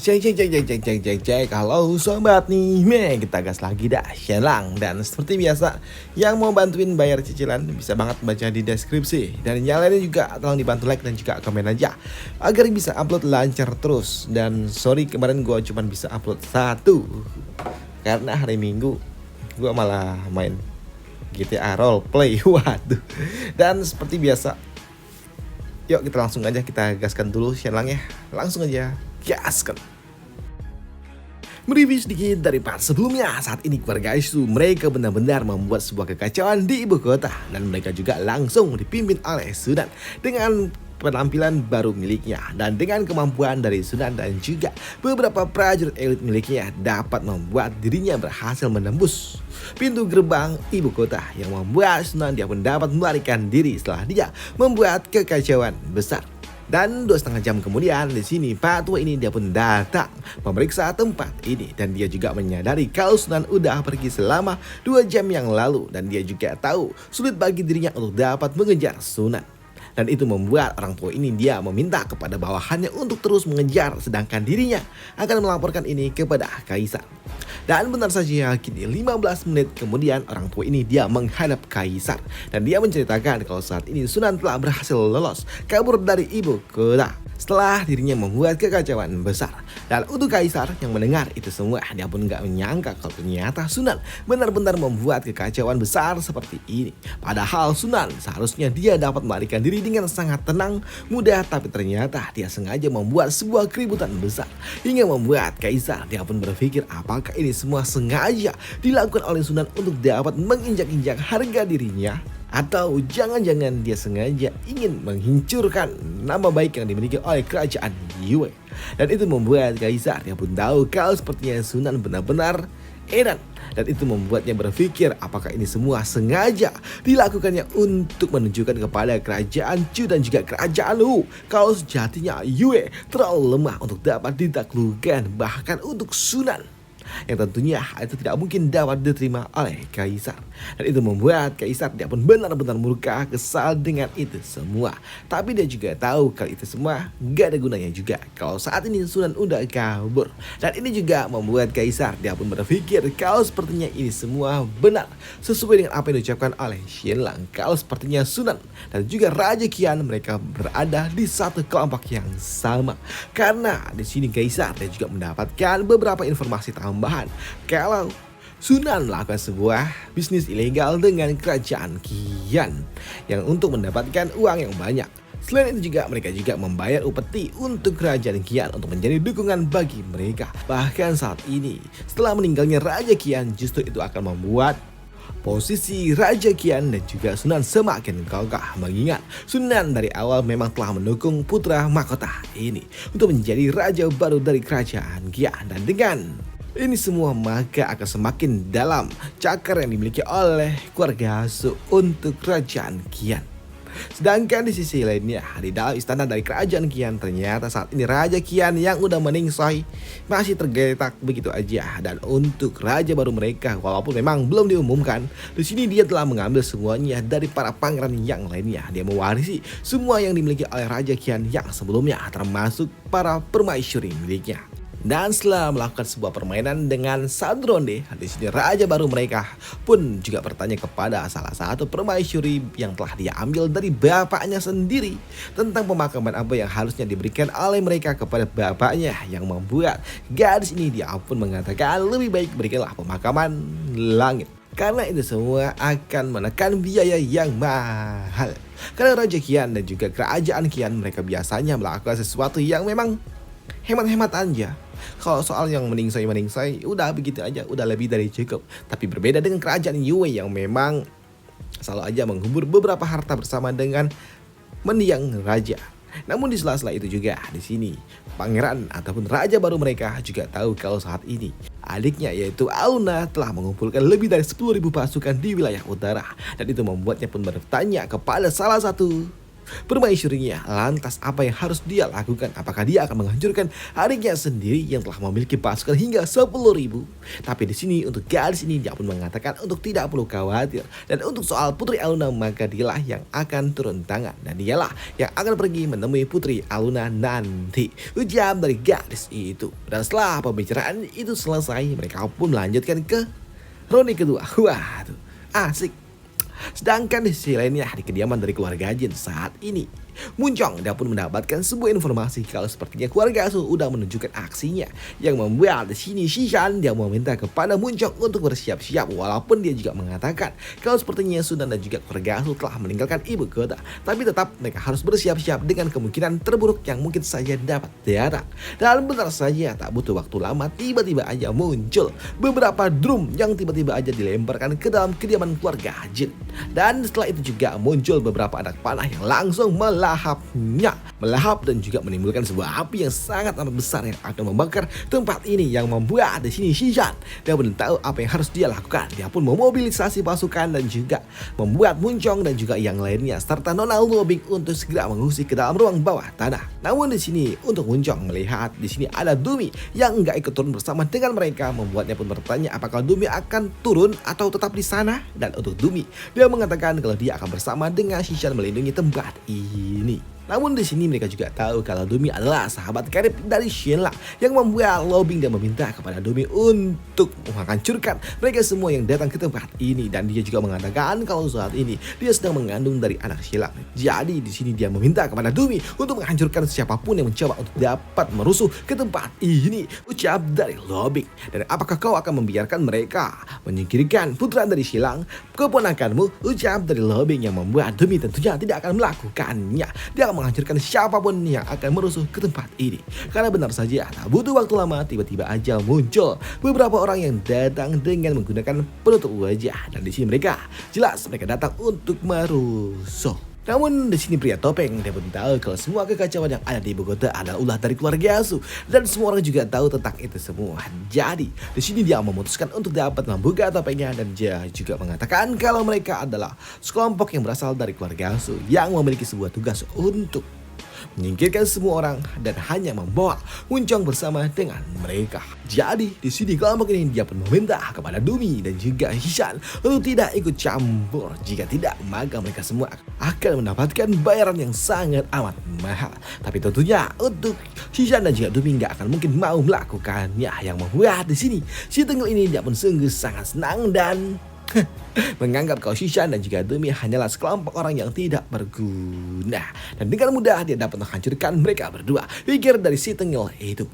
Cek. Halo sobat nih, kita gas lagi dah, Shenlang. Dan seperti biasa, yang mau bantuin bayar cicilan bisa banget baca di deskripsi. Dan yang lainnya juga tolong dibantu like dan juga komen aja, agar bisa upload lancar terus. Dan sorry kemarin gue cuma bisa upload satu, karena hari Minggu gue malah main GTA Roleplay. Waduh. Dan seperti biasa, yuk kita langsung aja kita gaskan dulu Shenlang ya. Langsung aja gaskan. Mereview sedikit dari part sebelumnya. Saat ini keluarga Isu mereka benar-benar membuat sebuah kekacauan di ibu kota, dan mereka juga langsung dipimpin oleh Sunan dengan penampilan baru miliknya, dan dengan kemampuan dari Sunan dan juga beberapa prajurit elit miliknya dapat membuat dirinya berhasil menembus pintu gerbang ibu kota, yang membuat Sunan dia pun dapat melarikan diri setelah dia membuat kekacauan besar. Dan 2,5 jam kemudian di sini Pak Tua ini dia pun datang memeriksa tempat ini, dan dia juga menyadari kalau Sunan udah pergi selama 2 jam yang lalu, dan dia juga tahu sulit bagi dirinya untuk dapat mengejar Sunan. Dan itu membuat orang tua ini dia meminta kepada bawahannya untuk terus mengejar, sedangkan dirinya akan melaporkan ini kepada Kaisar. Dan benar saja, kini 15 menit kemudian orang tua ini dia menghadap Kaisar, dan dia menceritakan kalau saat ini Sunan telah berhasil lolos kabur dari ibu kota setelah dirinya membuat kekacauan besar. Dan untuk Kaisar yang mendengar itu semua, dia pun gak menyangka kalau ternyata Sunan benar-benar membuat kekacauan besar seperti ini. Padahal Sunan seharusnya dia dapat melarikan diri dengan sangat tenang, mudah, tapi ternyata dia sengaja membuat sebuah keributan besar, hingga membuat Kaisar dia pun berpikir apakah ini semua sengaja dilakukan oleh Sunan untuk dapat menginjak-injak harga dirinya, atau jangan-jangan dia sengaja ingin menghancurkan nama baik yang dimiliki oleh kerajaan Yue. Dan itu membuat Kaisar dia pun tahu kalau sepertinya Sunan benar-benar edan, dan itu membuatnya berpikir apakah ini semua sengaja dilakukannya untuk menunjukkan kepada kerajaan Chu dan juga kerajaan Wu kalau sejatinya Yue terlalu lemah untuk dapat ditaklukkan, bahkan untuk Sunan yang tentunya itu tidak mungkin dapat diterima oleh Kaisar. Dan itu membuat Kaisar dia pun benar-benar murka, kesal dengan itu semua. Tapi dia juga tahu kalau itu semua gak ada gunanya juga kalau saat ini Sunan udah kabur. Dan ini juga membuat Kaisar dia pun berpikir kalau sepertinya ini semua benar sesuai dengan apa yang diucapkan oleh Shenlang, kalau sepertinya Sunan dan juga Raja Qian mereka berada di satu kelompok yang sama. Karena di sini Kaisar dia juga mendapatkan beberapa informasi tambahan kalau Sunan melakukan sebuah bisnis ilegal dengan kerajaan Qian yang untuk mendapatkan uang yang banyak. Selain itu juga mereka juga membayar upeti untuk kerajaan Qian untuk menjadi dukungan bagi mereka. Bahkan saat ini setelah meninggalnya Raja Qian, justru itu akan membuat posisi Raja Qian dan juga Sunan semakin gagah, mengingat Sunan dari awal memang telah mendukung putra mahkota ini untuk menjadi raja baru dari kerajaan Qian. Dan dengan ini semua maka akan semakin dalam cakar yang dimiliki oleh keluarga Su untuk kerajaan Qian. Sedangkan di sisi lainnya, di dalam istana dari kerajaan Qian, ternyata saat ini Raja Qian yang udah meningsoi masih tergeletak begitu aja. Dan untuk raja baru mereka, walaupun memang belum diumumkan, di sini dia telah mengambil semuanya dari para pangeran yang lainnya. Dia mewarisi semua yang dimiliki oleh Raja Qian yang sebelumnya, termasuk para permaisuri miliknya. Dan setelah melakukan sebuah permainan dengan satu ronde, di sini raja baru mereka pun juga bertanya kepada salah satu permaisuri yang telah dia ambil dari bapaknya sendiri tentang pemakaman apa yang harusnya diberikan oleh mereka kepada bapaknya, yang membuat gadis ini dia pun mengatakan lebih baik berikanlah pemakaman langit, karena itu semua akan menekan biaya yang mahal. Karena Raja Qian dan juga kerajaan Qian mereka biasanya melakukan sesuatu yang memang hemat-hemat aja. Kalau soal yang meningsai udah begitu aja, udah lebih dari cukup. Tapi berbeda dengan kerajaan Yue yang memang selalu aja menghubur beberapa harta bersama dengan mendiang raja. Namun di sela-sela itu juga di sini pangeran ataupun raja baru mereka juga tahu kalau saat ini adiknya yaitu Auna telah mengumpulkan lebih dari 10.000 pasukan di wilayah utara. Dan itu membuatnya pun bertanya kepada salah satu permaisurinya. Lantas apa yang harus dia lakukan? Apakah dia akan menghancurkan adiknya sendiri yang telah memiliki pasukan hingga 10.000? Tapi di sini untuk gadis ini dia pun mengatakan untuk tidak perlu khawatir. Dan untuk soal Putri Aluna maka dialah yang akan turun tangan. Dan dialah yang akan pergi menemui Putri Aluna nanti. Ujar dari gadis itu. Dan setelah pembicaraan itu selesai, mereka pun melanjutkan ke Roni kedua. Waduh, asik. Sedangkan di sisi lainnya di kediaman dari keluarga Jin saat ini, Munjong dia pun mendapatkan sebuah informasi kalau sepertinya keluarga Su udah menunjukkan aksinya, yang membuat di sini Shishan dia meminta kepada Munjong untuk bersiap-siap, walaupun dia juga mengatakan kalau sepertinya Sunan dan juga keluarga Su telah meninggalkan ibu kota, tapi tetap mereka harus bersiap-siap dengan kemungkinan terburuk yang mungkin saja dapat datang. Dan benar saja tak butuh waktu lama tiba-tiba aja muncul beberapa drum yang tiba-tiba aja dilemparkan ke dalam kediaman keluarga Jin. Dan setelah itu juga muncul beberapa anak panah yang langsung melahap dan juga menimbulkan sebuah api yang sangat amat besar yang akan membakar tempat ini, yang membuat di sini Shishan dia belum tahu apa yang harus dia lakukan. Dia pun memobilisasi pasukan dan juga membuat Munjong dan juga yang lainnya serta Nona Lobing untuk segera mengungsi ke dalam ruang bawah tanah. Namun di sini untuk Munjong melihat di sini ada Dumi yang enggak ikut turun bersama dengan mereka, membuatnya pun bertanya apakah Dumi akan turun atau tetap di sana. Dan untuk Dumi dia mengatakan kalau dia akan bersama dengan Shishan melindungi tempat ini. Namun di sini mereka juga tahu kalau Dumi adalah sahabat karib dari Shenla, yang membuat Lobing dan meminta kepada Dumi untuk menghancurkan mereka semua yang datang ke tempat ini. Dan dia juga mengatakan kalau saat ini dia sedang mengandung dari anak Shenla. Jadi di sini dia meminta kepada Dumi untuk menghancurkan siapapun yang mencoba untuk dapat merusuh ke tempat ini. Ucap dari Lobing. Dan apakah kau akan membiarkan mereka menyingkirkan putra dari Shenla, keponakanmu? Ucap dari Lobing, yang membuat Dumi tentunya tidak akan melakukannya. Dia menghancurkan siapapun yang akan merusuh ke tempat ini. Karena benar saja tak butuh waktu lama tiba-tiba aja muncul beberapa orang yang datang dengan menggunakan penutup wajah, dan di sini mereka jelas mereka datang untuk merusuh. Namun di sini pria topeng dia pun tahu kalau semua kekacauan yang ada di ibu kota adalah ulah dari keluarga Su, dan semua orang juga tahu tentang itu semua. Jadi di sini dia memutuskan untuk dapat membuka topengnya, dan dia juga mengatakan kalau mereka adalah sekelompok yang berasal dari keluarga Su yang memiliki sebuah tugas untuk menyingkirkan semua orang dan hanya membawa Munjong bersama dengan mereka. Jadi di sini kelompok ini dia pun meminta kepada Dumi dan juga Shishan untuk tidak ikut campur. Jika tidak maka mereka semua akan mendapatkan bayaran yang sangat amat mahal. Tapi tentunya untuk Shishan dan juga Dumi nggak akan mungkin mau melakukannya, yang membuat di sini si Tenggel ini dia pun sungguh sangat senang dan menganggap kalau Shishan dan juga Dumi hanyalah sekelompok orang yang tidak berguna, dan dengan mudah dia dapat menghancurkan mereka berdua, pikir dari si Tenggel itu.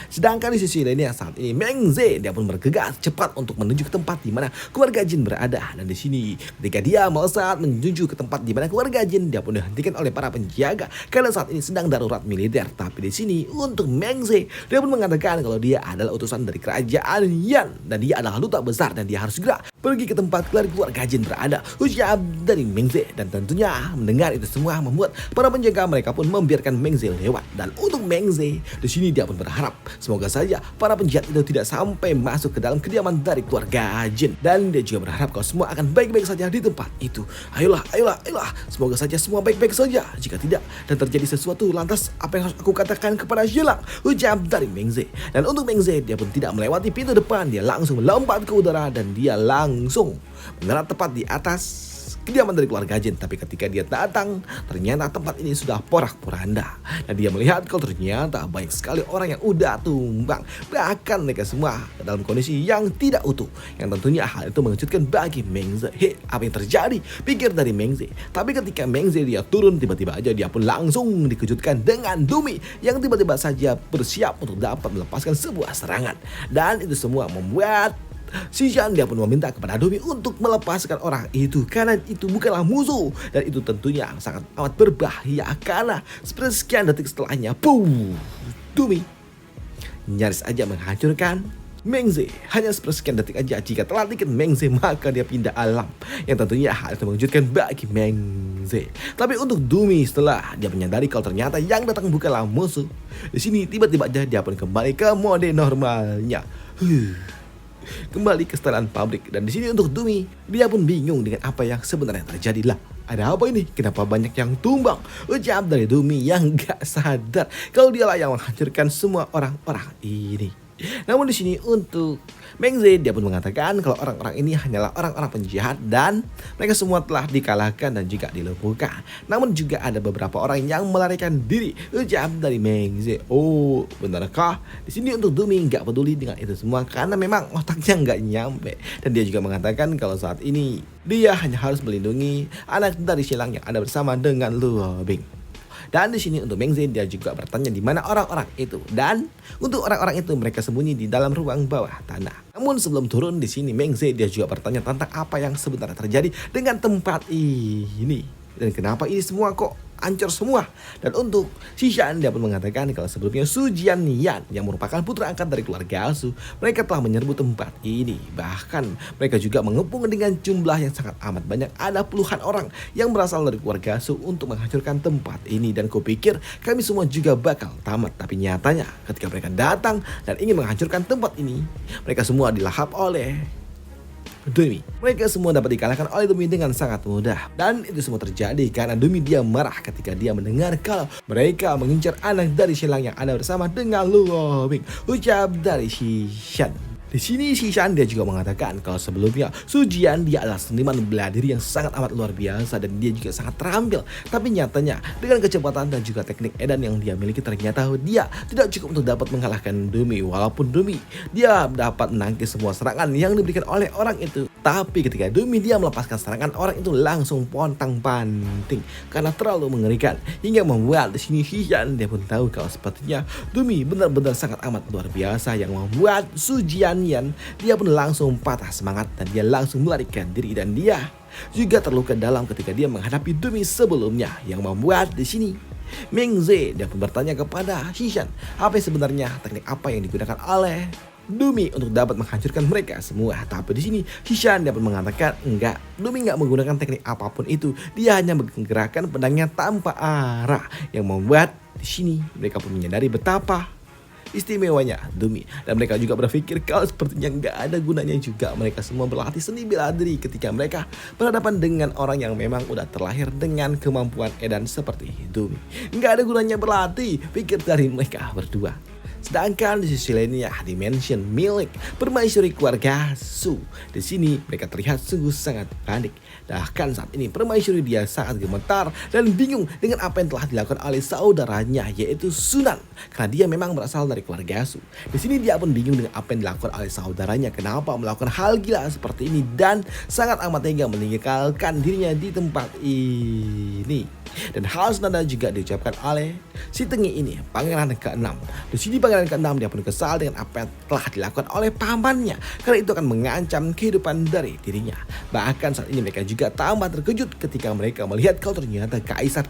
Sedangkan di sisi lainnya saat ini Meng Ze dia pun bergegas cepat untuk menuju ke tempat di mana keluarga Jin berada. Dan di sini ketika dia melesat menuju ke tempat di mana keluarga Jin, dia pun dihentikan oleh para penjaga karena saat ini sedang darurat militer. Tapi di sini untuk Meng Ze dia pun mengatakan kalau dia adalah utusan dari kerajaan Yan dan dia adalah duta besar dan dia harus segera pergi ke tempat keluarga Jin berada. Ucap dari Meng Ze, dan tentunya mendengar itu semua membuat para penjaga mereka pun membiarkan Meng Ze lewat. Dan untuk Meng Ze di sini dia pun berharap semoga saja para penjahat itu tidak sampai masuk ke dalam kediaman dari keluarga Jin, dan dia juga berharap kalau semua akan baik-baik saja di tempat itu. Ayolah, semoga saja semua baik-baik saja. Jika tidak dan terjadi sesuatu, lantas apa yang harus aku katakan kepada Shenla? Ucap dari Meng Ze. Dan untuk Meng Ze dia pun tidak melewati pintu depan, dia langsung melompat ke udara dan dia langsung mendarat tepat di atas kediaman dari keluarga Jin. Tapi ketika dia datang, ternyata tempat ini sudah porak-poranda. Dan dia melihat kalau ternyata banyak sekali orang yang udah tumbang, bahkan mereka semua dalam kondisi yang tidak utuh. Yang tentunya hal itu mengejutkan bagi Meng Ze. Apa yang terjadi? Pikir dari Meng Ze. Tapi ketika Meng Ze dia turun, tiba-tiba aja dia pun langsung dikejutkan dengan Dumi yang tiba-tiba saja bersiap untuk dapat melepaskan sebuah serangan. Dan itu semua membuat Shishan dia pun meminta kepada Dumi untuk melepaskan orang itu karena itu bukanlah musuh, dan itu tentunya sangat amat berbahaya karena sekian detik setelahnya Dumi nyaris aja menghancurkan Meng Ze. Hanya sekian detik aja, jika telah dikit Meng Ze maka dia pindah alam, yang tentunya hal itu mengejutkan bagi Meng Ze. Tapi untuk Dumi setelah dia menyadari kalau ternyata yang datang bukanlah musuh, di sini tiba-tiba aja dia pun kembali ke mode normalnya. kembali ke setelan pabrik. Dan di sini untuk Dumi, dia pun bingung dengan apa yang sebenarnya terjadi. Lah, ada apa ini? Kenapa banyak yang tumbang? Ucap dari Dumi yang gak sadar kalau dialah yang menghancurkan semua orang-orang ini. Namun di sini untuk Mengze, dia pun mengatakan kalau orang-orang ini hanyalah orang-orang penjahat dan mereka semua telah dikalahkan dan juga dilumpuhkan. Namun juga ada beberapa orang yang melarikan diri. Ucap dari Mengze. Oh, benarkah? Di sini untuk Dumi nggak peduli dengan itu semua karena memang otaknya nggak nyampe. Dan dia juga mengatakan kalau saat ini dia hanya harus melindungi anak dari silang yang ada bersama dengan Luo Bing. Dan di sini untuk Mengze, dia juga bertanya di mana orang-orang itu. Dan untuk orang-orang itu mereka sembunyi di dalam ruang bawah tanah. Namun sebelum turun di sini Mengze, dia juga bertanya tentang apa yang sebenarnya terjadi dengan tempat ini. Dan kenapa ini semua kok hancur semua. Dan untuk Xishan, dia pun mengatakan kalau sebelumnya Su Jianyan yang merupakan putra angkat dari keluarga Su, mereka telah menyerbu tempat ini. Bahkan mereka juga mengepung dengan jumlah yang sangat amat banyak. Ada puluhan orang yang berasal dari keluarga Su untuk menghancurkan tempat ini. Dan kupikir kami semua juga bakal tamat. Tapi nyatanya ketika mereka datang dan ingin menghancurkan tempat ini, mereka semua dilahap oleh Dumi. Mereka semua dapat dikalahkan oleh Dumi dengan sangat mudah. Dan itu semua terjadi karena Dumi dia marah ketika dia mendengar kalau mereka mengincar anak dari silang yang ada bersama dengan Luo Bing. Ucap dari Xishan. Di sini Xishan dia juga mengatakan kalau sebelumnya Su Jian dia adalah seniman bela diri yang sangat amat luar biasa dan dia juga sangat terampil. Tapi nyatanya dengan kecepatan dan juga teknik edan yang dia miliki ternyata dia tidak cukup untuk dapat mengalahkan Dumi. Walaupun Dumi dia dapat menangkis semua serangan yang diberikan oleh orang itu. Tapi ketika Dumi dia melepaskan serangan, orang itu langsung pontang-panting karena terlalu mengerikan. Hingga membuat di sini Xishan dia pun tahu kalau sepertinya Dumi benar-benar sangat amat luar biasa yang membuat Su Jian dia pun langsung patah semangat dan dia langsung melarikan diri dan dia juga terluka dalam ketika dia menghadapi Dumi sebelumnya yang membuat di sini Mengze dia pun bertanya kepada Xishan apa sebenarnya teknik apa yang digunakan oleh Dumi untuk dapat menghancurkan mereka semua. Tapi di sini Xishan dia pun mengatakan enggak, Dumi enggak menggunakan teknik apapun itu. Dia hanya menggerakkan pedangnya tanpa arah yang membuat di sini mereka pun menyadari betapa istimewanya Dumi. Dan mereka juga berpikir kalau sepertinya nggak ada gunanya juga mereka semua berlatih seni bela diri ketika mereka berhadapan dengan orang yang memang udah terlahir dengan kemampuan edan seperti Dumi. Nggak ada gunanya berlatih, pikir dari mereka berdua. Sedangkan di sisi lainnya dimension milik permaisuri keluarga Su. Di sini mereka terlihat sungguh sangat panik. Bahkan saat ini permaisuri dia sangat gemetar dan bingung dengan apa yang telah dilakukan oleh saudaranya yaitu Sunan. Karena dia memang berasal dari keluarga Su. Di sini dia pun bingung dengan apa yang dilakukan oleh saudaranya. Kenapa melakukan hal gila seperti ini dan sangat amat tega meninggalkan dirinya di tempat ini. Dan hal senada juga diucapkan oleh si Tengi ini, pangeran ke-6. Di sini pangeran ke-6 dia pun kesal dengan apa yang telah dilakukan oleh pamannya karena itu akan mengancam kehidupan dari dirinya. Bahkan saat ini mereka juga tambah terkejut ketika mereka melihat kalau ternyata kaisar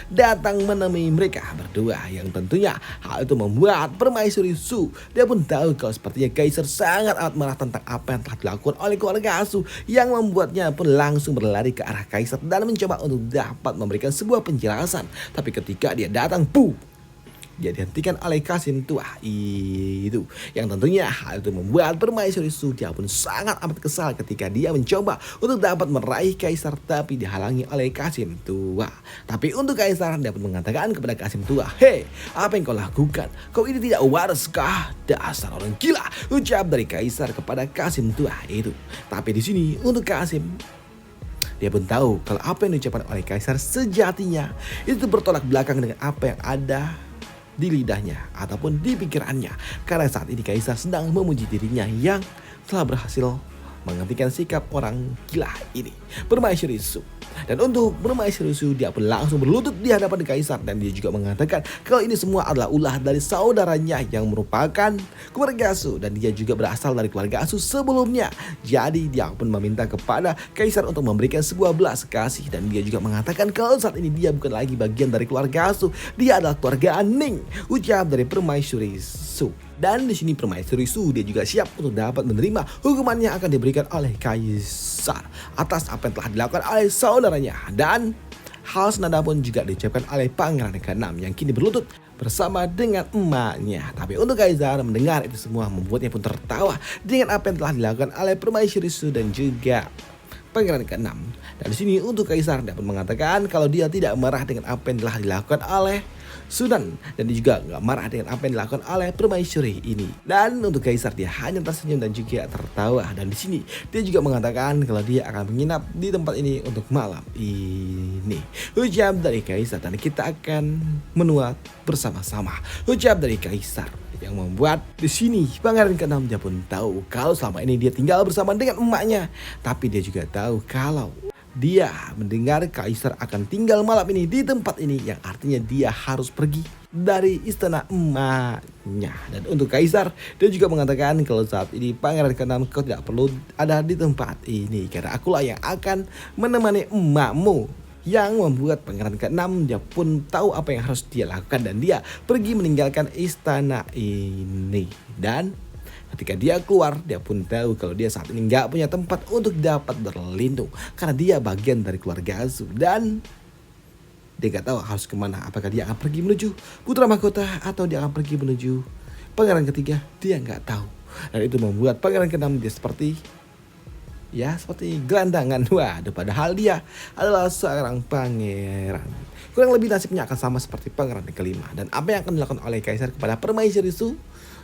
datang menemui mereka berdua yang tentunya hal itu membuat permaisuri Su dia pun tahu kalau sepertinya kaisar sangat amat marah tentang apa yang telah dilakukan oleh keluarga Su yang membuatnya pun langsung berlari ke arah kaisar dan mencoba untuk dapat memberikan sebuah penjelasan. Tapi ketika dia datang, dia dihentikan oleh Kasim tua itu yang tentunya hal itu membuat permaisuri Su dia pun sangat amat kesal ketika dia mencoba untuk dapat meraih kaisar tapi dihalangi oleh Kasim tua. Tapi untuk kaisar dia pun mengatakan kepada Kasim tua, "Hei, apa yang kau lakukan? Kau ini tidak waras kah? Dasar orang gila," ucap dari kaisar kepada Kasim tua itu. Tapi di sini untuk Kasim dia pun tahu kalau apa yang diucapkan oleh kaisar sejatinya itu bertolak belakang dengan apa yang ada di lidahnya ataupun di pikirannya. Karena saat ini kaisar sedang memuji dirinya yang telah berhasil menghentikan sikap orang gila ini, permaisuri Su. Dan untuk permaisuri Su dia pun langsung berlutut di hadapan kaisar dan dia juga mengatakan kalau ini semua adalah ulah dari saudaranya yang merupakan keluarga Su dan dia juga berasal dari keluarga Su sebelumnya. Jadi dia pun meminta kepada kaisar untuk memberikan sebuah belas kasih dan dia juga mengatakan kalau saat ini dia bukan lagi bagian dari keluarga Su, dia adalah keluarga Ning, ucap dari permaisuri Su. Dan di sini permaisuri Su dia juga siap untuk dapat menerima hukuman yang akan diberikan oleh kaisar atas apa yang telah dilakukan oleh saudaranya. Dan Hal senada pun juga diucapkan oleh pangeran ke-6 yang kini berlutut bersama dengan emaknya. Tapi untuk Kaisar mendengar itu semua membuatnya pun tertawa dengan apa yang telah dilakukan oleh Permaisuri Su dan juga pangeran ke-6. Dan di sini untuk Kaisar dapat mengatakan kalau dia tidak marah dengan apa yang telah dilakukan oleh Sunan, dan dia juga nggak marah dengan apa yang dilakukan oleh permaisuri ini. Dan untuk Kaisar dia hanya tersenyum dan juga tertawa. Dan di sini dia juga mengatakan kalau dia akan menginap di tempat ini untuk malam ini. Ucap dari Kaisar dan kita akan menua bersama-sama. Ucap dari Kaisar yang membuat di sini pangeran ke-6 dia pun tahu kalau selama ini dia tinggal bersama dengan emaknya, tapi dia juga tahu kalau dia mendengar Kaisar akan tinggal malam ini di tempat ini, yang artinya dia harus pergi dari istana emaknya. Dan untuk Kaisar, dia juga mengatakan kalau saat ini pangeran ke-6 kau tidak perlu ada di tempat ini karena akulah yang akan menemani emakmu. Yang membuat pangeran ke-6 dia pun tahu apa yang harus dia lakukan dan dia pergi meninggalkan istana ini. Dan ketika dia keluar, dia pun tahu kalau dia saat ini nggak punya tempat untuk dapat berlindung karena dia bagian dari keluarga Su dan dia nggak tahu harus kemana. Apakah dia akan pergi menuju putra mahkota atau dia akan pergi menuju pangeran ketiga? Dia nggak tahu. Dan itu membuat pangeran ke-6 dia seperti gelandangan. Waduh, padahal dia adalah seorang pangeran. Kurang lebih nasibnya akan sama seperti pangeran ke-5. Dan apa yang akan dilakukan oleh Kaisar kepada Permaisuri Su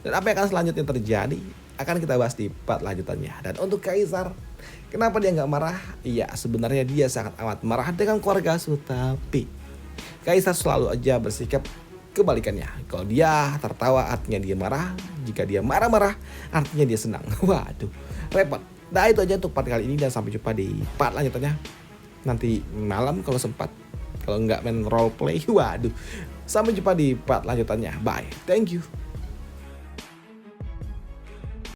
dan apa yang akan selanjutnya terjadi akan kita bahas di part lanjutannya. Dan untuk Kaisar, kenapa dia nggak marah? Iya, sebenarnya dia sangat amat marah dengan keluarga Su, tapi Kaisar selalu aja bersikap kebalikannya. Kalau dia tertawa artinya dia marah, jika dia marah-marah artinya dia senang. Waduh, repot. Nah itu aja untuk part kali ini dan sampai jumpa di part lanjutannya nanti malam kalau sempat, kalau nggak main roleplay. Waduh, sampai jumpa di part lanjutannya. Bye, thank you.